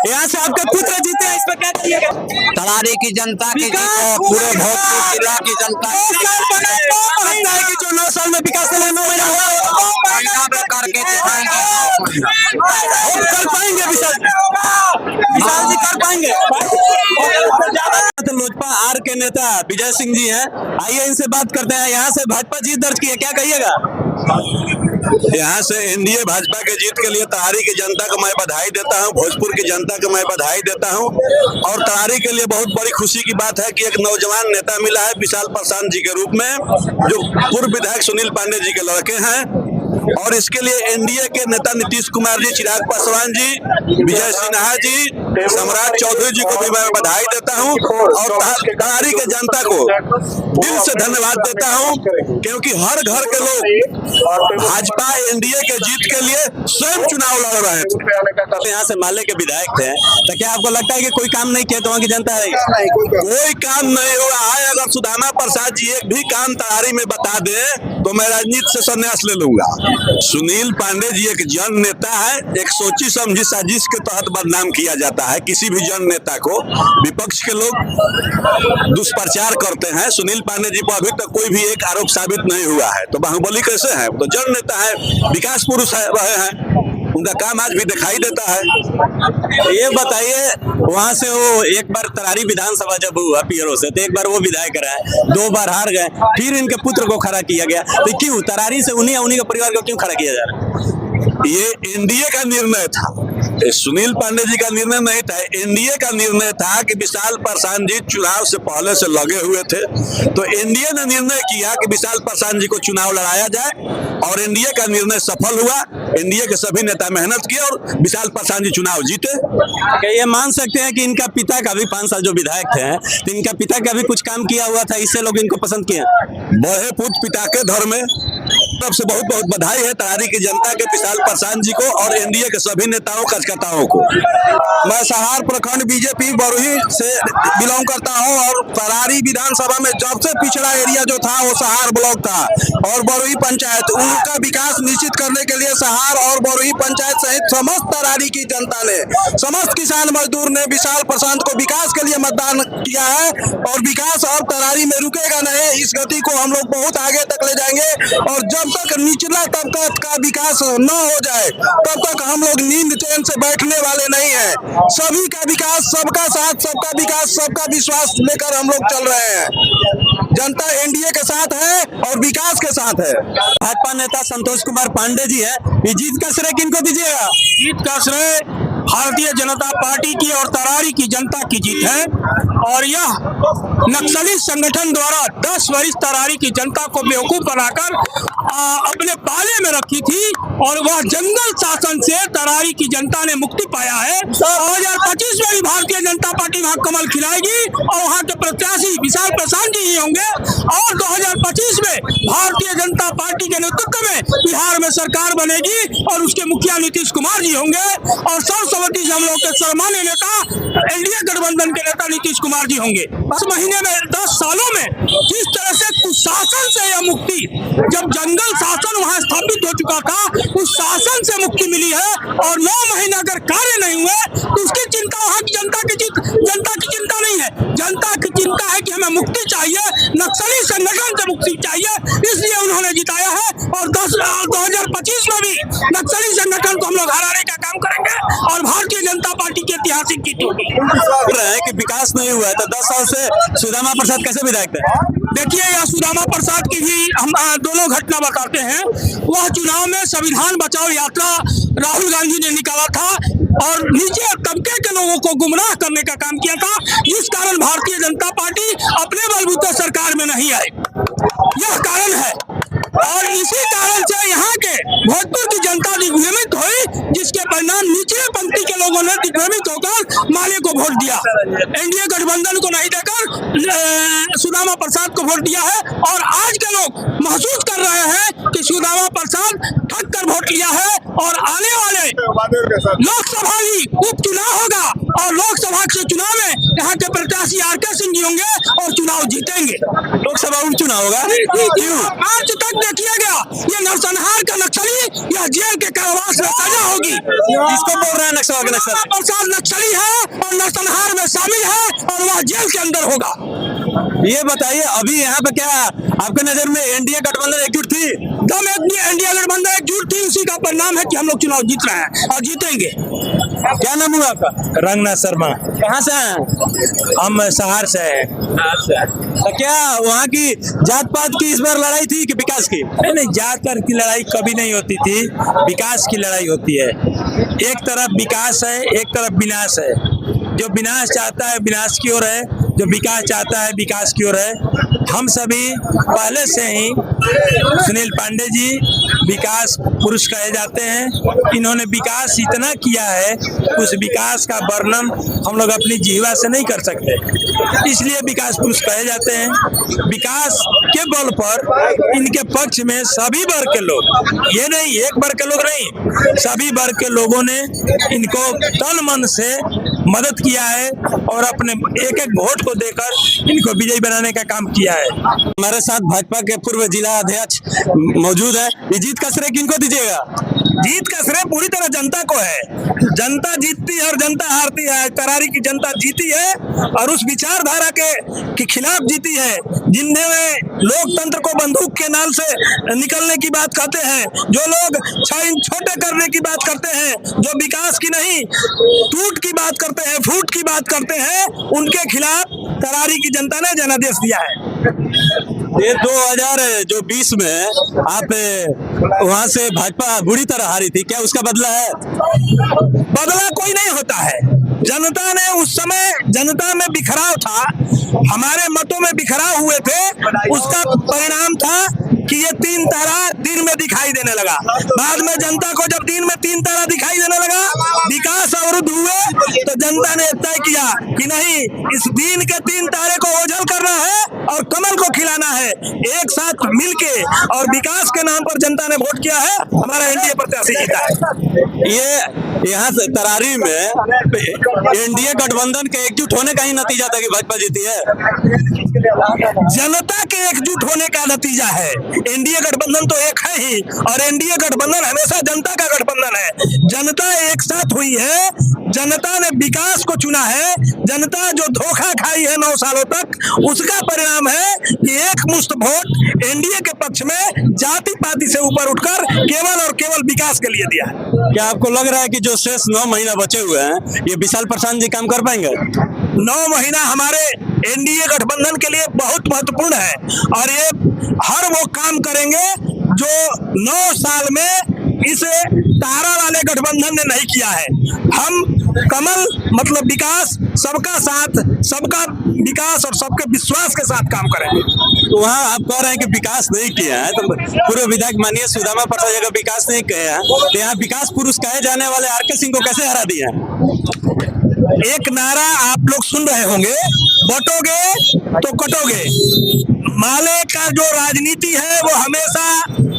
यहाँ से आपके पुत्र जीते हैं, इस पर क्या कहिएगा? तरारी की जनता की जीत हो, पूरे भोजपुर जिला की जनता लगता है कि जो 9 साल में विकास हुआ 9 महीना हुआ महीना में करके दिखाएंगे। कर पाएंगे विशाल जी कर पाएंगे। तो लोजपा आर के नेता विजय सिंह जी हैं, आइए इनसे बात करते हैं। यहाँ से भाजपा जीत दर्ज की है, क्या कहिएगा? यहाँ से एनडीए भाजपा के जीत के लिए तरारी की जनता को मैं बधाई देता हूँ, भोजपुर की जनता को मैं बधाई देता हूँ। और तरारी के लिए बहुत बड़ी खुशी की बात है कि एक नौजवान नेता मिला है विशाल पासवान जी के रूप में, जो पूर्व विधायक सुनील पांडे जी के लड़के हैं। और इसके लिए एनडीए के नेता नीतीश कुमार जी, चिराग पासवान जी, विजय सिन्हा जी, सम्राट चौधरी जी को भी मैं बधाई देता हूँ। और तरारी के जनता को दिल से धन्यवाद देता हूँ, क्योंकि हर घर के लोग भाजपा एनडीए के जीत के लिए स्वयं चुनाव लड़ रहे थे। यहाँ से माले के विधायक थे, तो क्या आपको लगता है कि कोई काम नहीं किया तो वहाँ की जनता है? कोई काम नहीं हुआ है। अगर सुदामा प्रसाद जी एक भी काम तरारी में बता दे तो मैं राजनीति से संन्यास ले लूंगा। सुनील पांडे जी एक जन नेता है, एक सोची समझी साजिश के तहत बदनाम किया जाता है किसी भी जन नेता को। विपक्ष के लोग दुष्प्रचार करते हैं, सुनील पांडे जी पर अभी तक कोई भी एक आरोप साबित नहीं हुआ है। तो बाहुबली कैसे है? तो जन नेता है, विकास पुरुष रहे हैं, उनका काम आज भी दिखाई देता है। ये बताइए, वहाँ से वो एक बार तरारी विधानसभा जब हुआ पीरो से, तो एक बार वो विधायक रहे, 2 बार हार गए, फिर इनके पुत्र को खड़ा किया गया। तो क्यों तरारी से उन्हीं के परिवार को क्यों खड़ा किया जा रहा है? ये एनडीए का निर्णय था, सुनील पांडे जी का निर्णय नहीं था, एनडीए का निर्णय था कि विशाल पासवान जी चुनाव से पहले से लगे हुए थे। तो एनडीए ने निर्णय किया कि विशाल पासवान जी को चुनाव लड़ाया जाए, और एनडीए का निर्णय सफल हुआ। एनडीए के सभी नेता मेहनत किए और विशाल पासवान जी चुनाव जीते। क्या ये मान सकते हैं कि इनका पिता का भी 5 साल जो विधायक थे, तो इनका पिता का भी कुछ काम किया हुआ था, इससे लोग इनको पसंद किए? बड़े पुत्र पिता के धर्म में तब से बहुत बहुत बधाई है तरारी की जनता के, विशाल पासवान जी को और एनडीए के सभी नेताओं कार्यकर्ताओं को। मैं सहार प्रखंड बीजेपी बरुही से बिलोंग करता हूं, और तरारी विधानसभा में सबसे पिछड़ा एरिया जो था वो सहार ब्लॉक था, और बरुही पंचायत, उनका विकास निश्चित करने के लिए सहार और बरुही पंचायत सहित समस्त तरारी की जनता ने, समस्त किसान मजदूर ने विशाल पासवान को विकास के लिए मतदान किया है। और विकास अब तरारी में रुकेगा नहीं, इस गति को हम लोग बहुत आगे तक ले जाएंगे। और जब तक निचला तबका का विकास न हो जाए तब तक हम लोग नींद चैन से बैठने वाले नहीं हैं। सभी का विकास, सबका साथ, सबका विकास, सबका विश्वास लेकर हम लोग चल रहे हैं। जनता एनडीए के साथ है और विकास के साथ है। भाजपा नेता संतोष कुमार पांडे जी है, ये जीत का श्रेय किनको दीजिएगा? जीत का श्रेय भारतीय जनता पार्टी की और तरारी की जनता की जीत है। और यह नक्सली संगठन द्वारा 10 वर्ष तरारी की जनता को बेवकूफ बनाकर अपने पाले में रखी थी, और वह जंगल शासन से तरारी की जनता ने मुक्ति पाया है। 2025 में भी भारतीय जनता पार्टी वहाँ कमल खिलाएगी और वहाँ के प्रत्याशी विशाल पासवान जी ही होंगे। और 2025 में भारतीय जनता पार्टी के नेतृत्व में बिहार में सरकार बनेगी और उसके मुखिया नीतीश कुमार जी होंगे, और सर्वसम्मति से हम लोग के सम्मानीय नेता एनडीए गठबंधन के नेता नीतीश कुमार जी होंगे। 10 महीने में, 10 सालों में जिस तरह से कुशासन से यह मुक्ति, जब जंगल शासन वहाँ स्थापित हो चुका था, उस शासन से मुक्ति मिली है। और 9 महीना अगर कार्य नहीं हुए तो उसकी चिंता वहाँ की जनता की चिंता नहीं है। जनता की चिंता है कि हमें मुक्ति चाहिए, नक्सली संगठन से मुक्ति चाहिए, इसलिए उन्होंने जिताया है। और 2025 में भी नक्सली संगठन को हम लोग हराने का काम करेंगे और भारतीय जनता पार्टी की ऐतिहासिक जीत होगी। कि विकास नहीं हुआ है, तो 10 साल से सुदामा प्रसाद कैसे विधायक थे? देखिए, यह सुदामा प्रसाद की भी हम दोनों घटना बताते हैं। वह चुनाव में संविधान बचाओ यात्रा राहुल गांधी ने निकाला था और नीचे तबके के लोगों को गुमराह करने का काम किया था, जिस कारण भारतीय जनता पार्टी अपने बलबूते सरकार में नहीं आई। यह कारण है, और इसी कारण से यहाँ के भोजपुर की जनता दिग्भ्रमित हुई, जिसके परिणाम निचले पंक्ति के लोगों ने दिग्भ्रमित होकर माले को वोट दिया, एनडीए गठबंधन को नहीं देकर सुदामा प्रसाद को वोट दिया है। और आज के लोग महसूस कर रहे हैं कि सुदामा प्रसाद ठग कर वोट लिया है, और आने वाले लोकसभा उपचुनाव होगा और लोकसभा के चुनाव में यहाँ के प्रत्याशी आर.के. सिंह जी होंगे और चुनाव जीतेंगे। लोकसभा उपचुनाव होगा क्यों? आज तक देखिए गया ये नरसंहार का नक्सली या जेल के कारावास में सजा होगी। किसको बोल रहे हैं नक्सलवाद के नक्सल? प्रसाद नक्सली है और नरसंहार में शामिल है और वह जेल के अंदर होगा। ये बताइए अभी यहाँ पे क्या आपके नजर में एनडीए गठबंधन एकजुट थी? दम इंडिया गठबंधन एकजुट थी, उसी का परिणाम है कि हम लोग चुनाव जीत रहे हैं और जीतेंगे। क्या नाम हुआ आपका? रंगनाथ शर्मा। कहाँ से हैं? हम सहार से हैं। तो क्या वहाँ की जात पात की इस बार लड़ाई थी कि विकास की? नहीं, जात पात की लड़ाई कभी नहीं होती थी, विकास की लड़ाई होती है। एक तरफ विकास है, एक तरफ विनाश है। जो विनाश चाहता है विनाश की ओर है, जो विकास चाहता है विकास की ओर है। हम सभी पहले से ही सुनील पांडे जी विकास पुरुष कहे जाते हैं। इन्होंने विकास इतना किया है, उस विकास का वर्णन हम लोग अपनी जीवा से नहीं कर सकते, इसलिए विकास पुरुष कहे जाते हैं। विकास के बल पर इनके पक्ष में सभी वर्ग के लोग, ये नहीं एक वर्ग के लोग नहीं, सभी वर्ग के लोगों ने इनको तन मन से मदद किया है और अपने एक एक वोट को देकर इनको विजयी बनाने का काम किया है। हमारे साथ भाजपा के पूर्व जिला अध्यक्ष मौजूद है। ये जीत का श्रेय किनको दीजिएगा? जीत का श्रेय पूरी तरह जनता को है। जनता जीतती है और जनता हारती है। तरारी की जनता जीती है और उस विचारधारा के खिलाफ जीती है, जिनमें लोकतंत्र को बंदूक के नाल से निकलने की बात कहते हैं, जो लोग 6 इंच छोटे करने की बात करते हैं, जो विकास की नहीं टूट की बात करते हैं, फूट की बात करते हैं, उनके खिलाफ तरारी की जनता ने जनादेश दिया है। ये 2020 में आप वहाँ से भाजपा बुरी तरह हारी थी, क्या उसका बदला है? बदला कोई नहीं होता है। जनता ने उस समय, जनता में बिखराव था, हमारे मतों में बिखराव हुए थे, उसका परिणाम था कि ये 3 तारा दिन में दिखाई देने लगा। बाद में जनता को जब दिन में 3 तारा दिखाई देने लगा, विकास अवरुद्ध हुए, तो जनता ने तय किया कि नहीं, इस दिन के 3 तारे को ओझल करना है और कमल को खिलाना है। एक साथ मिलके और विकास के नाम पर जनता ने वोट किया है, हमारा एनडीए प्रत्याशी जीता है। ये यहाँ से तरारी में एनडीए गठबंधन के एकजुट होने का ही नतीजा था कि भाजपा जीती है। जनता के एकजुट होने का नतीजा है। एनडीए गठबंधन तो एक है ही, और एनडीए गठबंधन हमेशा जनता का गठबंधन है। जनता एक साथ हुई है, जनता ने विकास को चुना है। जनता जो धोखा खाई है 9 सालों तक, उसका परिणाम है कि एक मुश्त वोट एनडीए के पक्ष में जाति पाति से ऊपर उठकर केवल और केवल विकास के लिए दिया है। क्या आपको लग रहा है कि जो शेष 9 महीना बचे हुए हैं, ये विशाल प्रसाद जी काम कर पाएंगे? 9 महीना हमारे एनडीए गठबंधन के लिए बहुत महत्वपूर्ण है और ये हर वो काम करेंगे जो 9 साल में इस तारा वाले गठबंधन ने नहीं किया है। हम कमल मतलब विकास, सबका साथ, सबका विकास और सबके विश्वास के साथ काम करेंगे। तो वहाँ आप कह रहे हैं कि विकास नहीं किया है, तो पूर्व विधायक माननीय सुदामा प्रसाद जी का विकास नहीं किया है, तो यहाँ विकास पुरुष कहे जाने वाले आर.के. सिंह को कैसे हरा दिया? एक नारा आप लोग सुन रहे होंगे, बटोगे तो कटोगे। माले का जो राजनीति है वो हमेशा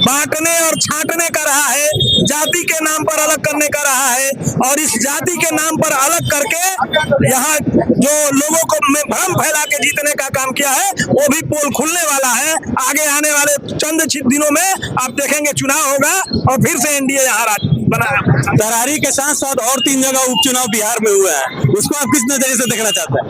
बांटने और छांटने का रहा है, जाति के नाम पर अलग करने का रहा है, और इस जाति के नाम पर अलग करके यहाँ जो लोगों को भ्रम फैला के जीतने का काम किया है, वो भी पोल खुलने वाला है। आगे आने वाले चंद दिनों में आप देखेंगे चुनाव होगा और फिर से एनडीए यहाँ राज बना। तरारी के साथ साथ और 3 जगह उपचुनाव बिहार में हुए हैं, उसको आप किस नजरिए से देखना चाहते हैं?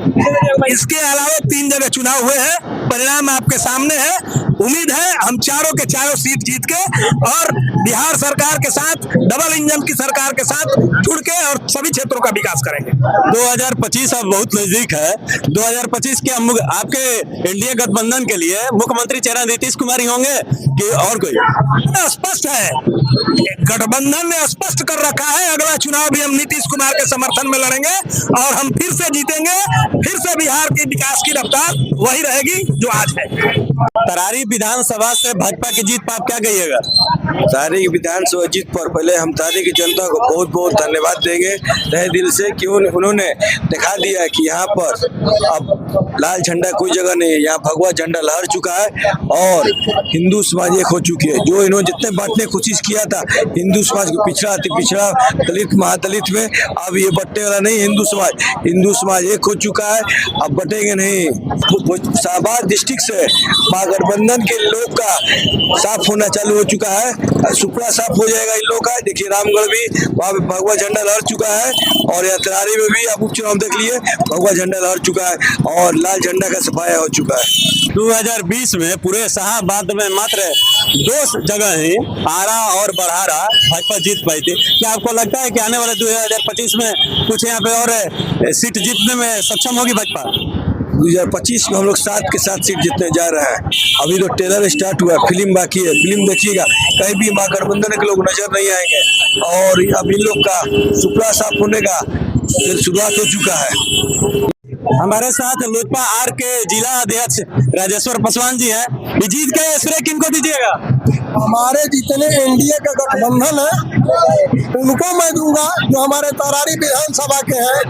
इसके अलावा 3 जगह चुनाव हुए हैं, परिणाम आपके सामने है। उम्मीद है हम चारों के चारों सीट जीत के और बिहार सरकार के साथ, डबल इंजन की सरकार के साथ जुड़ के और सभी क्षेत्रों का विकास करेंगे। 2025 अब बहुत नजदीक है। 2025 के आपके एनडीए गठबंधन के लिए मुख्यमंत्री चेहरा नीतीश कुमार ही होंगे कि और कोई? स्पष्ट है, गठबंधन ने स्पष्ट कर रखा है, अगला चुनाव भी हम नीतीश कुमार के समर्थन में लड़ेंगे और हम फिर से जीतेंगे। फिर से बिहार की विकास की रफ्तार वही रहेगी जो आज है। तरारी विधानसभा से भाजपा की जीत पर आप क्या कहिएगा? तरारी की विधानसभा जीत पर पहले हम तरारी की जनता को बहुत बहुत धन्यवाद देंगे तहे दिल से कि उन्होंने दिखा दिया है कि यहाँ पर अब लाल झंडा कोई जगह नहीं है, यहाँ भगवा झंडा लहर चुका है और हिंदू समाज एक हो चुकी है। जो इन्होंने जितने बांटने की कोशिश किया था हिंदू समाज को पिछड़ा अति पिछड़ा दलित महादलित में, अब ये बंटने वाला नहीं। हिंदू समाज एक हो चुका है, अब बटेंगे नहीं। शाहबाद डिस्ट्रिक्ट से महागठबंधन के लोग का साफ होना चालू हो चुका है, सुपड़ा साफ हो जाएगा इन लोग का। देखिए रामगढ़ भी वहाँ पे भगवा झंडा लहर चुका है और यहाँ तरारी में भी आप उपचुनाव देख लिए भगवा झंडा लहर चुका है और लाल झंडा का सफाया हो चुका है। 2020 में पूरे शाहबाद में मात्र 2 जगह ही आरा और बरहारा भाजपा जीत पाई थी। क्या आपको लगता है कि आने वाले 2025 में कुछ यहाँ पे और सीट जीतने में सक्षम होगी भाजपा? 2025 में हम लोग 7 के 7 सीट जीतने जा रहे हैं। अभी तो ट्रेलर स्टार्ट हुआ है, फिल्म बाकी है, फिल्म देखिएगा, कहीं भी महागठबंधन के लोग नजर नहीं आएंगे और अब इन लोग का सुपड़ा साफ होने का शुरुआत हो चुका है। हमारे साथ लोजपा आर के जिला अध्यक्ष राजेश्वर पासवान जी हैं। जीत के श्रेय किनको दीजिएगा? हमारे जितने एनडीए का गठबंधन है उनको मैं दूंगा, जो हमारे तरारी विधानसभा के हैं,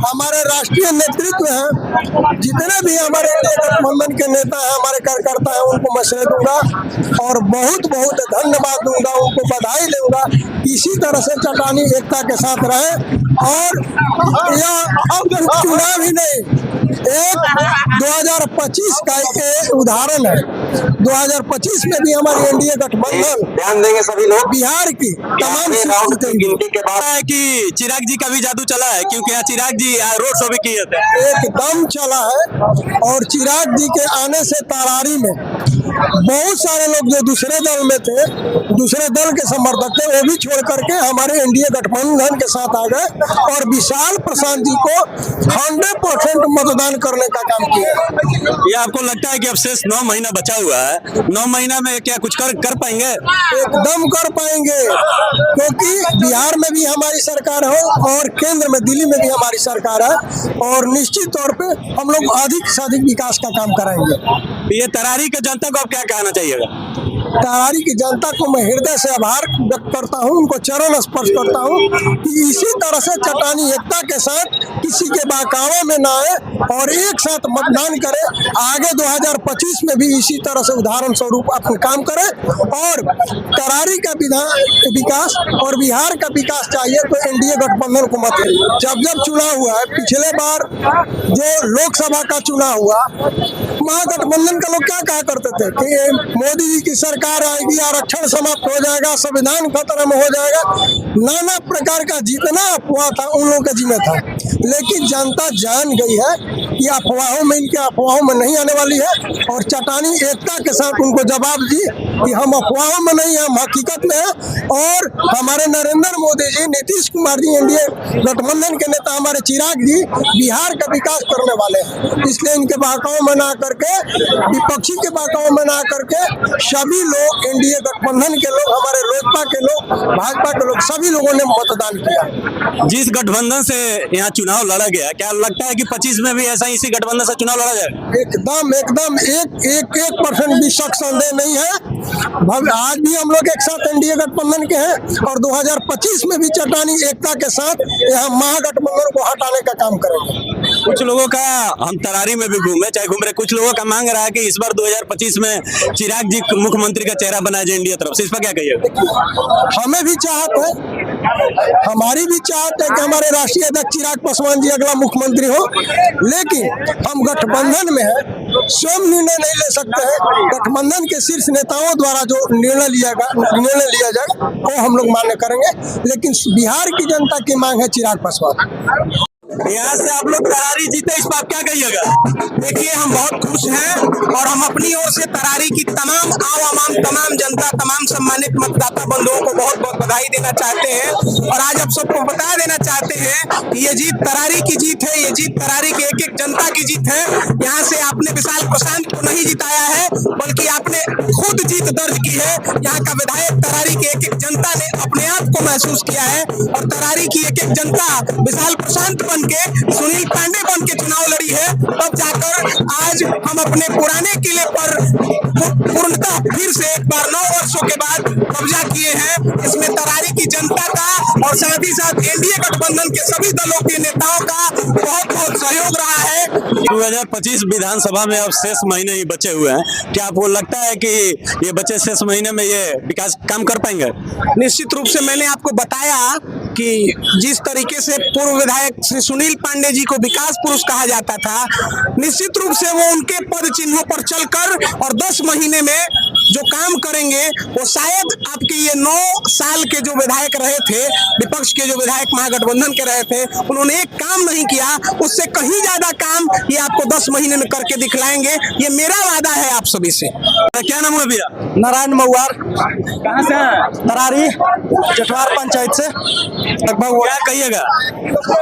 हमारे राष्ट्रीय नेतृत्व हैं, जितने भी हमारे एनडीए गठबंधन के नेता हैं, हमारे कार्यकर्ता हैं, उनको मैं श्रेय दूंगा और बहुत बहुत धन्यवाद दूंगा, उनको बधाई दूंगा। इसी तरह से चटानी एकता के साथ रहे और यह अब चुनाव ही नहीं, एक 2025 का एक उदाहरण है। 2025 में भी हमारी एनडीए गठबंधन ध्यान देंगे सभी लोग। बिहार की तमाम सीटें गिनती के बाद है कि चिराग जी का भी जादू चला है, क्योंकि यहाँ चिराग जी रोड शो भी किए थे। एकदम चला है और चिराग जी के आने से तरारी में बहुत सारे लोग जो दूसरे दल में थे, दूसरे दल के समर्थक थे, वो भी छोड़ करके हमारे एनडीए गठबंधन के साथ आ गए और विशाल प्रशांत जी को 100% मतदान करने का काम किया। ये आपको लगता है कि अब शेष 9 महीना बचा हुआ है, 9 महीना में क्या कुछ कर पाएंगे? एकदम कर पाएंगे, क्योंकि बिहार में भी हमारी सरकार है और केंद्र में दिल्ली में भी हमारी सरकार है और निश्चित तौर पे हम लोग अधिक से अधिक विकास का काम कराएंगे। ये तरारी के जनता को आप क्या कहना चाहिएगा? तरारी की जनता को मैं हृदय से आभार व्यक्त करता हूं, उनको चरण स्पर्श करता हूं कि इसी तरह से चटानी एकता के साथ किसी के बहकावे में ना आए और एक साथ मतदान करें। आगे 2025 में भी इसी तरह से उदाहरण स्वरूप अपने काम करें और तरारी का विकास और बिहार का विकास चाहिए तो एनडीए गठबंधन को मत दें। जब चुनाव हुआ है, पिछले बार जो लोकसभा का चुनाव हुआ, महागठबंधन का लोग क्या कहा करते थे कि मोदी जी की सरकार आएगी, आरक्षण समाप्त हो जाएगा, संविधान खतरे में हो जाएगा, नाना प्रकार का जितना अफवाह था उन लोगों के जिम्मे था। लेकिन जनता जान गई है कि अफवाहों में, इनके अफवाहों में नहीं आने वाली है और चटानी एकता के साथ उनको जवाब दी कि हम अफवाहों में नहीं, हम हकीकत में हैं और हमारे नरेंद्र मोदी जी, नीतीश कुमार जी, एनडीए गठबंधन के नेता हमारे चिराग जी बिहार का विकास करने वाले हैं। इसलिए इनके बहकाव में ना करके, विपक्षी के बहकाव में ना करके सभी लोग, एनडीए गठबंधन के लोग, हमारे लोजपा के लोग, भाजपा के लोग, सभी लोगों ने मतदान किया। जिस गठबंधन से यहाँ चुनाव लड़ा गया, क्या लगता है कि 25 में भी ऐसा इसी गठबंधन से चुनाव लड़ा जाएगा? एकदम 1% भी शक संदेह नहीं है। आज भी हम लोग एक साथ एनडीए गठबंधन के हैं और 2025 में भी चटानी एकता के साथ यहाँ महागठबंधन को हटाने का काम करेंगे। कुछ लोगों का, हम तरारी में भी घूमे, चाहे घूम रहे, कुछ लोगों का मांग रहा है कि इस बार 2025 में चिराग जी मुख्यमंत्री का चेहरा बनाया जाए एनडीए तरफ से, इस पर क्या कहिए? हमें भी चाहत है, हमारी भी चाहत है कि हमारे राष्ट्रीय अध्यक्ष चिराग पासवान जी अगला मुख्यमंत्री हो, लेकिन हम गठबंधन में हैं, स्वयं निर्णय नहीं ले सकते हैं। गठबंधन के शीर्ष नेताओं द्वारा जो निर्णय लिया जाएगा वो हम लोग मान्य करेंगे, लेकिन बिहार की जनता की मांग है चिराग पासवान। यहाँ से आप लोग तरारी जीते, इस पर आप क्या कहिएगा? देखिए, हम बहुत खुश हैं और हम अपनी ओर से तरारी की तमाम आवाम, तमाम जनता, तमाम सम्मानित मतदाता बंधुओं को बहुत बहुत बधाई देना चाहते हैं और आज आप सबको बता देना चाहते हैं कि ये जीत तरारी की जीत है, ये जीत तरारी के एक एक जनता की जीत है। यहाँ से आपने विशाल प्रशांत को नहीं जिताया है, बल्कि आपने खुद जीत दर्ज की है। यहाँ का विधायक तरारी की एक एक जनता ने अपने आप को महसूस किया है और तरारी की एक एक जनता विशाल प्रशांत बन के, सुनील पांडे बन के चुनाव लड़ी है, तब जाकर आज हम अपने पुराने किले पर पूर्णतः फिर से एक बार 9 वर्षों के बाद कब्जा किए हैं। इसमें तरारी की जनता का और साथ ही साथ एनडीए गठबंधन के सभी दलों के नेताओं का बहुत बहुत सहयोग रहा है। 2025 विधानसभा में अब शेष महीने ही बचे हुए हैं, क्या आपको लगता है कि ये बचे शेष महीने में ये विकास काम कर पाएंगे? निश्चित रूप से मैंने आपको बताया कि जिस तरीके से पूर्व विधायक श्री सुनील पांडे जी को विकास पुरुष कहा जाता था, निश्चित रूप से वो उनके पद चिन्हों पर चलकर और 10 महीने में जो काम करेंगे वो शायद आपके ये 9 साल के जो विधायक रहे थे, विपक्ष के जो विधायक महागठबंधन के रहे थे, उन्होंने एक काम नहीं किया, उससे कहीं ज्यादा काम ये आपको 10 महीने में करके दिखलाएंगे। ये मेरा वादा है आप सभी से। क्या नाम है भैया? नारायण महुआर, कहाँ से हैं? तरारी जटवार पंचायत से। लगभग क्या कहिएगा?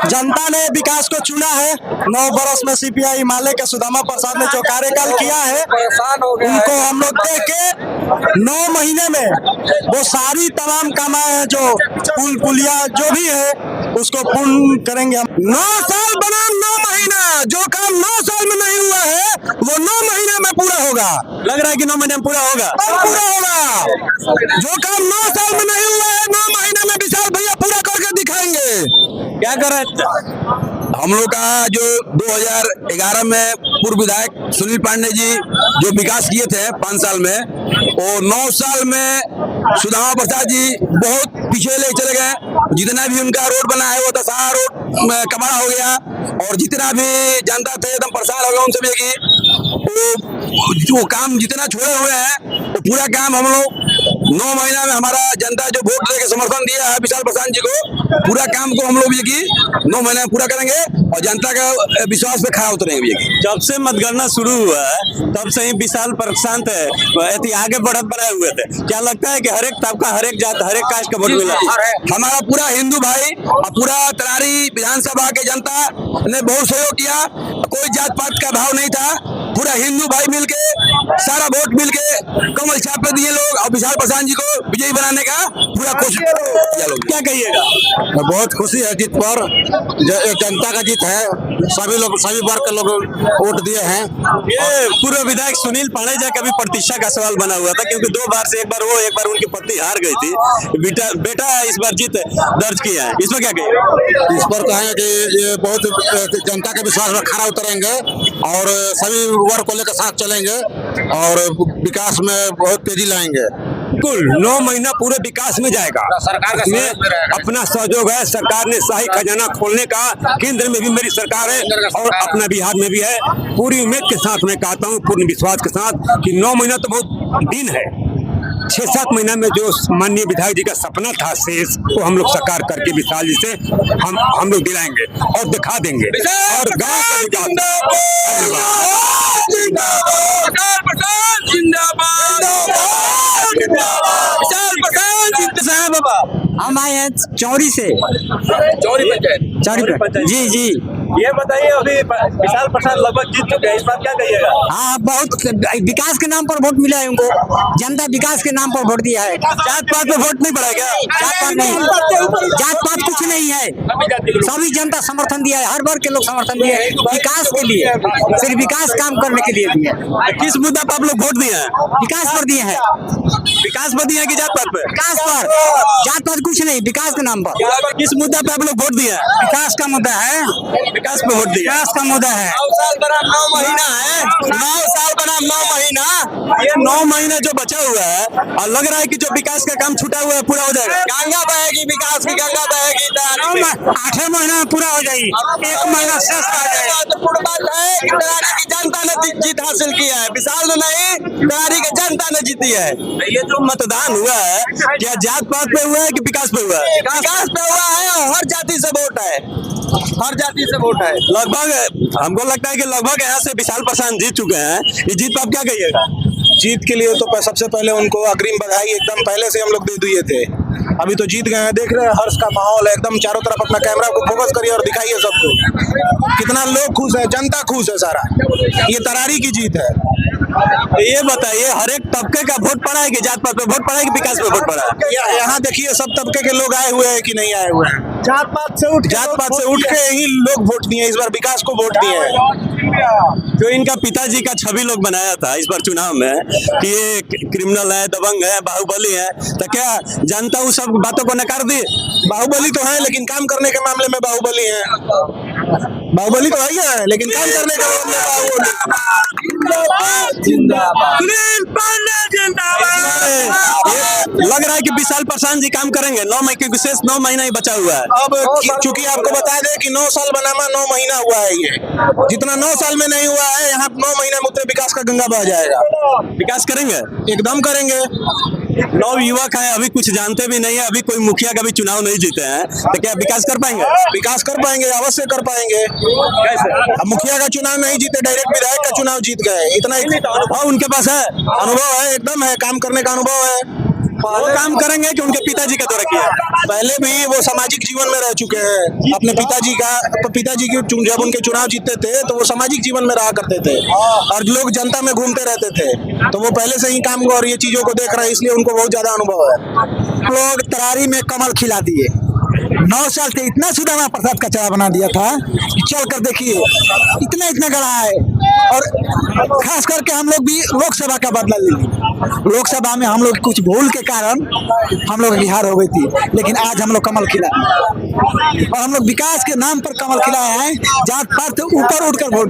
जनता ने विकास को चुना है। 9 बरस में सीपीआई हिमालय के सुदामा प्रसाद ने जो कार्यकाल किया है, उनको हम लोग देख के 9 महीने में वो सारी तमाम कामाएं हैं, जो पुल पुलिया जो भी है उसको पूर्ण करेंगे हम। 9 साल बनाम 9 महीना, जो काम 9 साल में नहीं हुआ है वो 9 महीने में पूरा होगा। लग रहा है कि 9 महीने में पूरा होगा? पूरा होगा। जो काम 9 साल में नहीं हुआ है 9 महीने में विशाल भैया पूरा करके दिखाएंगे। क्या कर रहे हैं? हम लोग का जो 2011 में पूर्व विधायक सुनील पांडे जी जो विकास किए थे 5 साल में, और 9 साल में सुदामा प्रसाद जी बहुत पीछे ले चले गए। जितना भी उनका रोड बना है वो तो सारा रोड कबाड़ा हो गया, और जितना भी जनता थे एकदम परेशान हो गया उनसे भी कि वो काम जितना छोड़े हुए हैं वो पूरा काम हम लोग 9 महीना में, हमारा जनता जो वोट देके समर्थन दिया है विशाल प्रसाद जी को, पूरा काम को हम लोग ये कि 9 महीने में पूरा करेंगे और जनता का विश्वास पे खड़ा उतरेंगे। जब से मतगणना शुरू हुआ है तब से ही विशाल प्रशांत आगे बढ़त बनाए हुए थे। क्या लगता है कि हर एक तबका, हर एक जात, हर एक कास्ट का वोट मिला? हमारा पूरा हिंदू भाई और पूरा तरारी विधानसभा के जनता ने बहुत सहयोग किया। कोई जात पात का भाव नहीं था, पूरा हिंदू भाई मिलके सारा वोट मिलके कमल छाप पे दिए लोग, और विशाल प्रसाद जी को विजयी बनाने का पूरा कोशिश किया लोग। क्या कहिएगा? बहुत खुशी है जीत पर, जनता का जीत है, सभी वर्ग के लोग वोट दिए हैं। ये पूर्व विधायक सुनील पांडे जी का भी प्रतिष्ठा का सवाल बना हुआ था, क्योंकि 2 बार से, एक बार वो, एक बार उनकी पत्नी हार गई थी। बेटा इस बार जीत दर्ज किया है, इसमें क्या कहिएगा? इस पर कहें कि ये बहुत जनता के विश्वास में खड़ा उतरेंगे और सभी वर्ग को लेकर साथ चलेंगे और विकास में बहुत तेजी लाएंगे। बिल्कुल 9 महीना पूरे विकास में जाएगा। सरकार का अपना सहयोग है, सरकार ने शाही खजाना खोलने का, केंद्र में भी मेरी सरकार है और अपना बिहार में भी है। पूरी उम्मीद के साथ मैं कहता हूँ, पूर्ण विश्वास के साथ कि 9 महीना तो बहुत दिन है। 6-7 महीना में जो माननीय विधायक जी का सपना था शेष, वो हम लोग साकार करके विशाल जी से हम लोग दिलाएंगे और दिखा देंगे। और गाँव का हम आए हैं चौरी से, चौरी पंचायत। जी जी, ये बताइए, अभी विशाल प्रसाद लगभग जीत चुके हैं, इस बार क्या कहिएगा? हाँ, बहुत विकास के नाम पर वोट मिला है उनको। जनता विकास के नाम पर वोट दिया है। जात पात पे वोट नहीं पड़ा क्या? जात पात नहीं, जात पात कुछ नहीं है, सभी जनता समर्थन दिया है, हर वर्ग के लोग समर्थन दिए हैं विकास के लिए, सिर्फ विकास काम करने के लिए दिए। किस मुद्दा पर आप लोग वोट दिए हैं? विकास पर दिए हैं। विकास पर दिए हैं कि जात पात पे? विकास पर, जात पात कुछ नहीं, विकास के नाम पर। किस मुद्दा पे आप लोग वोट दिए हैं? विकास का मुद्दा है, विकास पे वोट दिया। विकास का मुद्दा है। 9 साल बनाम 9 महीना है, 9 साल बनाम 9 महीना। ये 9 महीना जो बचा हुआ है, और लग रहा है कि जो विकास का काम छूटा हुआ है पूरा हो जाएगा। गंगा बहेगी, विकास की गंगा बहेगी। 8 महीना में पूरा हो जाएगी, 1 महीना शेष रह जाएगा। महत्वपूर्ण बात है कि तरारी की जनता ने जीत हासिल की है, विशाल ने नहीं, तरारी की जनता ने जीती है। ये जो मतदान हुआ है, क्या जात पात पे हुआ है कि विकास पे हुआ है? विकास पे हुआ है, और हर जाति से वोट है, हर जाति से वोट है। लगभग हमको लगता है कि लगभग यहाँ से विशाल प्रशांत जीत चुके हैं। ये जीत पर आप क्या कहिएगा? जीत के लिए तो सबसे पहले उनको अग्रिम बधाई एकदम पहले से हम लोग दे दिए थे। अभी तो जीत गए हैं, देख रहे हैं हर्ष का माहौल है एकदम। चारों तरफ अपना कैमरा को फोकस करिए और दिखाइए सबको कितना लोग खुश है, जनता खुश है सारा। ये तरारी की जीत है। ये बताइए, हर एक तबके का वोट पड़ा है कि जात पात पे वोट पड़ा है कि विकास पे वोट पड़ा है? यहाँ देखिए सब तबके के लोग आए हुए हैं कि नहीं आए हुए हैं। जात पात से उठ के ही लोग वोट दिए, इस बार विकास को वोट दिए हैं। जो इनका पिताजी का छवि लोग बनाया था इस बार चुनाव में कि ये क्रिमिनल है, दबंग है, बाहुबली है, तो क्या जनता उस सब बातों को नकार दी? बाहुबली तो है लेकिन काम करने के मामले में बाहुबली है। बाहुबली तो है लेकिन काम करने के मामले में बाहुबली। सुनील पांडे जिंदाबाद। लग रहा है कि विशाल पासवान जी काम करेंगे। 9 महीने के विशेष 9 महीना ही बचा हुआ है। अब चूंकि आपको बता दें कि 9 साल बनामा 9 महीना हुआ है, ये जितना 9 साल में नहीं हुआ है, यहाँ 9 महीने में उत्तर विकास का गंगा बह जाएगा। विकास करेंगे, एकदम करेंगे। 9 युवक हैं, अभी कुछ जानते भी नहीं है, अभी कोई मुखिया का भी चुनाव नहीं जीते हैं, तो क्या विकास कर पाएंगे? विकास कर पाएंगे, अवश्य कर पाएंगे। कैसे? अब मुखिया का चुनाव नहीं जीते, डायरेक्ट विधायक का चुनाव जीत गए, इतना ही हाँ, उनके पास है, अनुभव है, एकदम है, काम करने का अनुभव है। वो काम करेंगे कि उनके पिताजी का दौरा किया? पहले भी वो सामाजिक जीवन में रह चुके हैं। अपने पिताजी की जब उनके चुनाव जीतते थे तो वो सामाजिक जीवन में रहा करते थे और लोग जनता में घूमते रहते थे, तो वो पहले से ही काम को और ये चीजों को देख रहे हैं, इसलिए उनको बहुत ज्यादा अनुभव है। लोग तरारी में कमल खिला दिए। 9 साल से इतना सुदामा प्रसाद का चेहरा बना दिया था कि चल कर देखिए इतना गड़ा है। और खास करके हम लोग भी लोकसभा का बदला ले लिए। लोकसभा में हम लोग कुछ भूल के कारण हम लोग बिहार हो गई थी, लेकिन आज हम लोग कमल खिला और हम लोग विकास के नाम पर कमल खिलाए हैं। जात पात ऊपर उठकर वोट